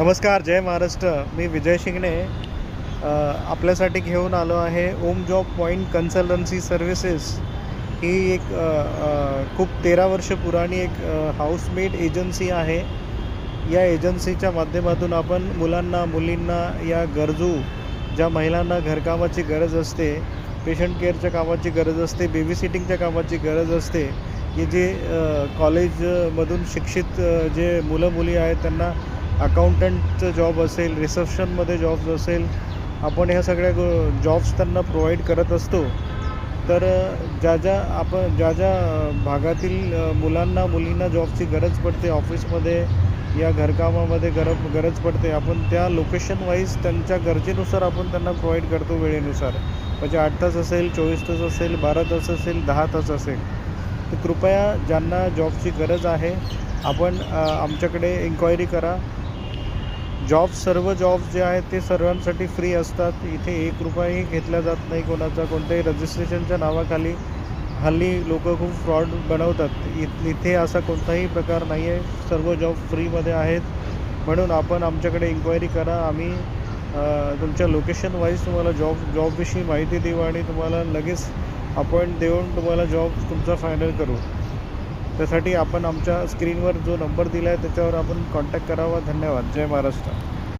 नमस्कार, जय महाराष्ट्र. मी विजय शिंगणे आपल्यासाठी घेऊन आलो आहे ओम जॉब पॉईंट कन्सल्टन्सी सर्व्हिसेस. ही एक खूप 13 वर्ष पुराणी एक हाऊसमेड एजन्सी आहे. या एजन्सीच्या माध्यमातून आपण मुलांना, मुलींना, या गरजू ज्या महिलांना घरकामाची गरज असते, पेशंट केअरच्या कामाची गरज असते, बेबी सिटिंगच्या कामाची गरज असते, की जे कॉलेजमधून शिक्षित जे मुलं मुली आहेत त्यांना अकाउंटंटचं जॉब असेल, रिसेप्शनमध्ये जॉब्स असेल, आपण ह्या सगळ्या जॉब्स त्यांना प्रोव्हाइड करत असतो. तर ज्या ज्या भागातील मुलांना, मुलींना जॉबची गरज पडते, ऑफिसमध्ये या घरकामामध्ये गरज पडते, आपण त्या लोकेशन वाईज त्यांच्या गरजेनुसार आपण त्यांना प्रोव्हाइड करतो वेळेनुसार. म्हणजे 8 तास असेल, 24 तास असेल, 12 तास असेल, 10 तास असेल. तर कृपया ज्यांना जॉबची गरज आहे आपण आमच्याकडे इन्क्वायरी करा. सर्व जॉब्स जे आहेत ते सर्वांसाठी फ्री असतात. इथे ₹1ही घेतला जात नाही कोणाचा. कोणत्याही रजिस्ट्रेशनच्या नावाखाली हल्ली लोकं खूप फ्रॉड बनवतात. इथे असा कोणताही प्रकार नाही आहे. सर्व जॉब फ्रीमध्ये आहेत. म्हणून आपण आमच्याकडे इन्क्वायरी करा. आम्ही तुमच्या लोकेशन वाईज तुम्हाला जॉबविषयी माहिती देऊ आणि तुम्हाला लगेच अपॉइंट देऊन तुम्हाला जॉब तुमचा फायनल करू. त्यासाठी आपण आमच्या स्क्रीनवर जो नंबर दिला आहे त्याच्यावर आपण कॉन्टॅक्ट करावा. धन्यवाद. जय महाराष्ट्र.